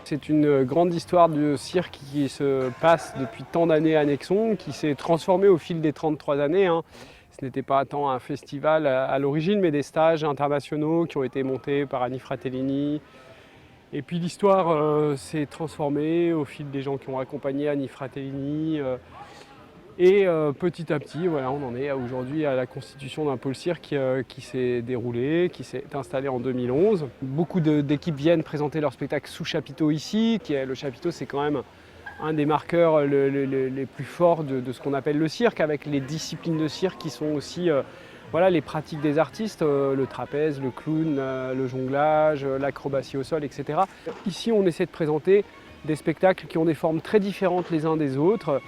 C'est une grande histoire de cirque qui se passe depuis tant d'années à Nexon, qui s'est transformée au fil des 33 années. Ce n'était pas tant un festival à l'origine, mais des stages internationaux qui ont été montés par Annie Fratellini. Et puis l'histoire s'est transformée au fil des gens qui ont accompagné Annie Fratellini. Petit à petit, voilà, on en est aujourd'hui à la constitution d'un pôle cirque qui s'est déroulé, qui s'est installé en 2011. Beaucoup d'équipes viennent présenter leur spectacle sous chapiteau ici. Le chapiteau, c'est quand même un des marqueurs les plus forts de ce qu'on appelle le cirque, avec les disciplines de cirque qui sont aussi voilà, les pratiques des artistes, le trapèze, le clown, le jonglage, l'acrobatie au sol, etc. Ici, on essaie de présenter des spectacles qui ont des formes très différentes les uns des autres.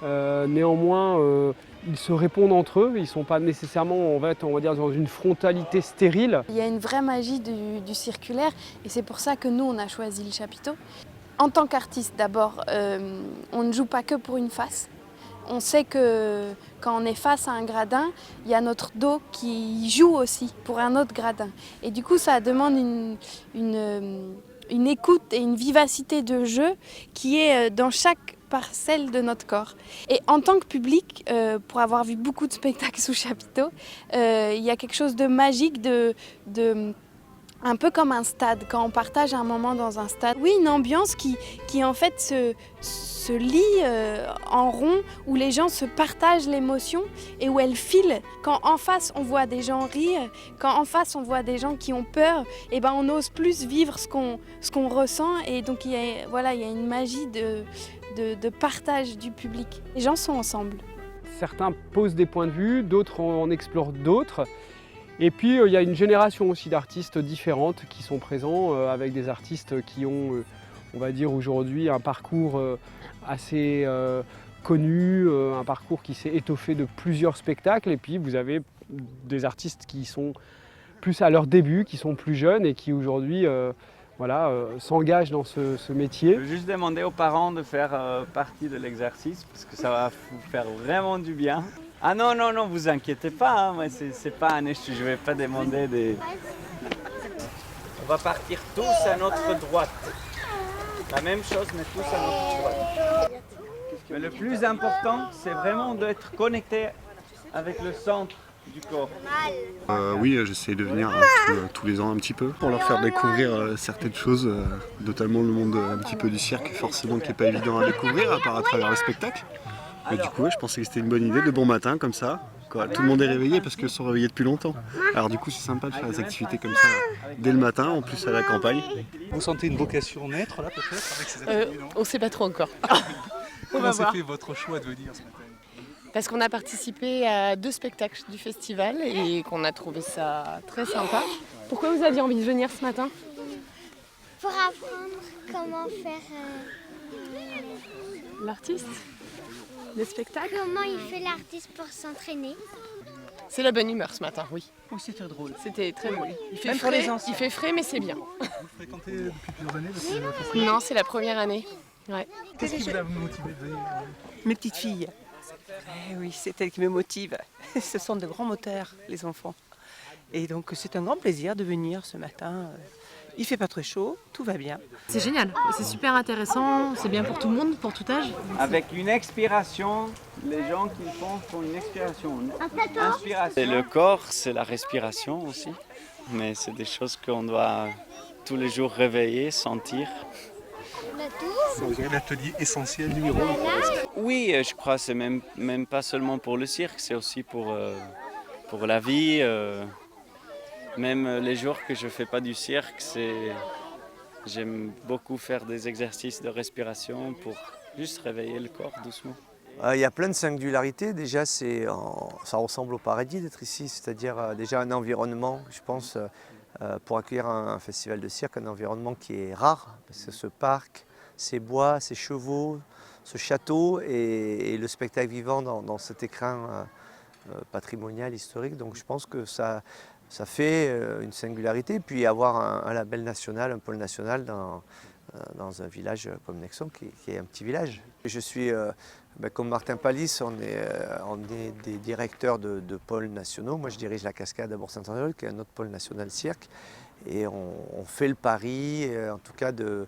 Néanmoins, ils se répondent entre eux, ils ne sont pas nécessairement, on va dire, dans une frontalité stérile. Il y a une vraie magie du circulaire et c'est pour ça que nous, on a choisi le chapiteau. En tant qu'artiste, d'abord, on ne joue pas que pour une face. On sait que quand on est face à un gradin, il y a notre dos qui joue aussi pour un autre gradin. Et du coup, ça demande une écoute et une vivacité de jeu qui est dans chaque parcelle de notre corps. Et en tant que public, pour avoir vu beaucoup de spectacles sous chapiteau, il y a quelque chose de magique, un peu comme un stade, quand on partage un moment dans un stade. Oui, une ambiance qui en fait se lie en rond, où les gens se partagent l'émotion et où elle file. Quand en face on voit des gens rire, quand en face on voit des gens qui ont peur, et ben on ose plus vivre ce qu'on ressent. Et donc il y a une magie de partage du public. Les gens sont ensemble. Certains posent des points de vue, d'autres en explorent d'autres. Et puis il y a une génération aussi d'artistes différentes qui sont présents, avec des artistes qui ont, on va dire aujourd'hui, un parcours assez connu, un parcours qui s'est étoffé de plusieurs spectacles. Et puis vous avez des artistes qui sont plus à leur début, qui sont plus jeunes et qui aujourd'hui s'engagent dans ce métier. Je veux juste demander aux parents de faire partie de l'exercice parce que ça va vous faire vraiment du bien. Ah non, vous inquiétez pas, moi c'est pas un échec, je vais pas demander des... On va partir tous à notre droite. La même chose, mais tous à notre droite. Mais le plus important, c'est vraiment d'être connecté avec le centre du corps. Oui, j'essaie de venir tous les ans un petit peu pour leur faire découvrir certaines choses, notamment le monde un petit peu du cirque, forcément qui n'est pas évident à découvrir, à part à travers le spectacle. Mais du coup, je pensais que c'était une bonne idée, de bon matin comme ça. Quoi. Tout le monde est réveillé parce qu'ils sont réveillés depuis longtemps. Alors du coup, c'est sympa de faire des activités comme ça dès le matin, en plus à la campagne. Vous sentez une vocation naître là peut-être avec ces activités? On ne sait pas trop encore. Comment s'est fait votre choix de venir ce matin? Parce qu'on a participé à 2 spectacles du festival et qu'on a trouvé ça très sympa. Pourquoi vous aviez envie de venir ce matin? Pour apprendre comment faire L'artiste? Le spectacle? comment il fait l'artiste pour s'entraîner. C'est la bonne humeur ce matin, oui. Oui, c'était drôle. C'était très drôle. Même pour les anciens. Il fait frais, mais c'est bien. Vous fréquentez depuis plusieurs années le festival? Non, c'est la première année. Ouais. Qu'est-ce qui vous a motivé de venir? Mes petites filles. Eh oui, c'est elles qui me motivent. Ce sont de grands moteurs, les enfants. Et donc c'est un grand plaisir de venir ce matin. Il fait pas très chaud, tout va bien. C'est génial, c'est super intéressant, c'est bien pour tout le monde, pour tout âge. Avec une expiration, les gens qui font une expiration. Inspiration. Et le corps, c'est la respiration aussi. Mais c'est des choses qu'on doit tous les jours réveiller, sentir. C'est l'atelier essentiel numéro 1. Oui, je crois que c'est même pas seulement pour le cirque, c'est aussi pour la vie. Même les jours que je ne fais pas du cirque, j'aime beaucoup faire des exercices de respiration pour juste réveiller le corps doucement. Il y a plein de singularités. Déjà, ça ressemble au paradis d'être ici, c'est-à-dire déjà un environnement, je pense, pour accueillir un festival de cirque, un environnement qui est rare, parce que ce parc, ces bois, ces chevaux, ce château et le spectacle vivant dans cet écrin patrimonial, historique. Donc je pense que ça fait une singularité. Puis avoir un label national, un pôle national dans un village comme Nexon, qui est un petit village. Je suis, comme Martin Palis, on est des directeurs de pôles nationaux. Moi, je dirige la Cascade à Bourg-Saint-André, qui est un autre pôle national cirque. Et on fait le pari, en tout cas, de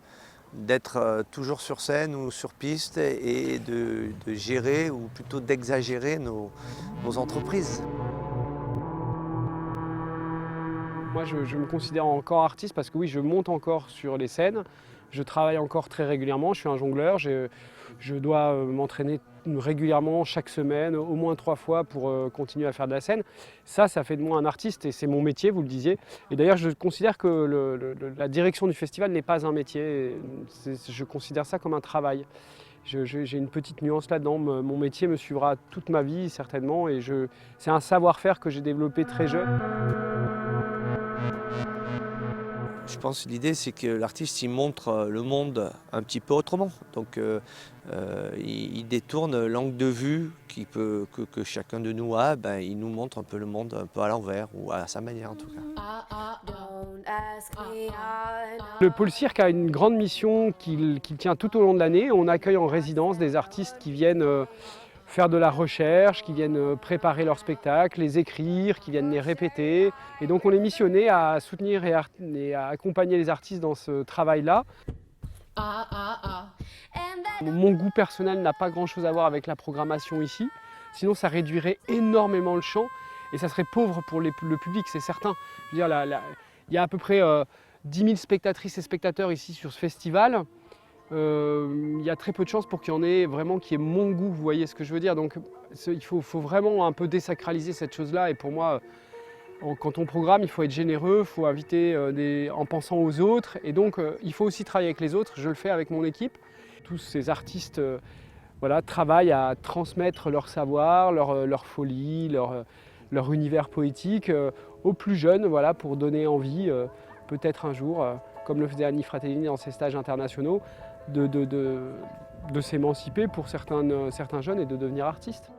d'être toujours sur scène ou sur piste et de gérer ou plutôt d'exagérer nos entreprises. Moi, je me considère encore artiste parce que oui, je monte encore sur les scènes, je travaille encore très régulièrement, je suis un jongleur, je dois m'entraîner régulièrement chaque semaine, au moins 3 fois pour continuer à faire de la scène. Ça fait de moi un artiste et c'est mon métier, vous le disiez. Et d'ailleurs, je considère que la direction du festival n'est pas un métier, je considère ça comme un travail. J'ai une petite nuance là-dedans, mon métier me suivra toute ma vie certainement et c'est un savoir-faire que j'ai développé très jeune. Je pense que l'idée, c'est que l'artiste il montre le monde un petit peu autrement. Donc il détourne l'angle de vue que chacun de nous a. Il nous montre un peu le monde un peu à l'envers ou à sa manière en tout cas. Le Pôle Cirque a une grande mission qu'il tient tout au long de l'année. On accueille en résidence des artistes qui viennent faire de la recherche, qui viennent préparer leurs spectacles, les écrire, qui viennent les répéter. Et donc on est missionné à soutenir et à accompagner les artistes dans ce travail-là. Mon goût personnel n'a pas grand-chose à voir avec la programmation ici, sinon ça réduirait énormément le champ et ça serait pauvre pour le public, c'est certain. Je veux dire, il y a à peu près 10 000 spectatrices et spectateurs ici sur ce festival. Il y a très peu de chances pour qu'il y en ait vraiment qui ait mon goût, vous voyez ce que je veux dire. Donc il faut vraiment un peu désacraliser cette chose-là et pour moi, quand on programme, il faut être généreux, il faut inviter en pensant aux autres et donc il faut aussi travailler avec les autres, je le fais avec mon équipe. Tous ces artistes travaillent à transmettre leur savoir, leur folie, leur univers poétique aux plus jeunes pour donner envie, peut-être un jour, comme le faisait Annie Fratellini dans ses stages internationaux, de s'émanciper pour certains jeunes et de devenir artistes.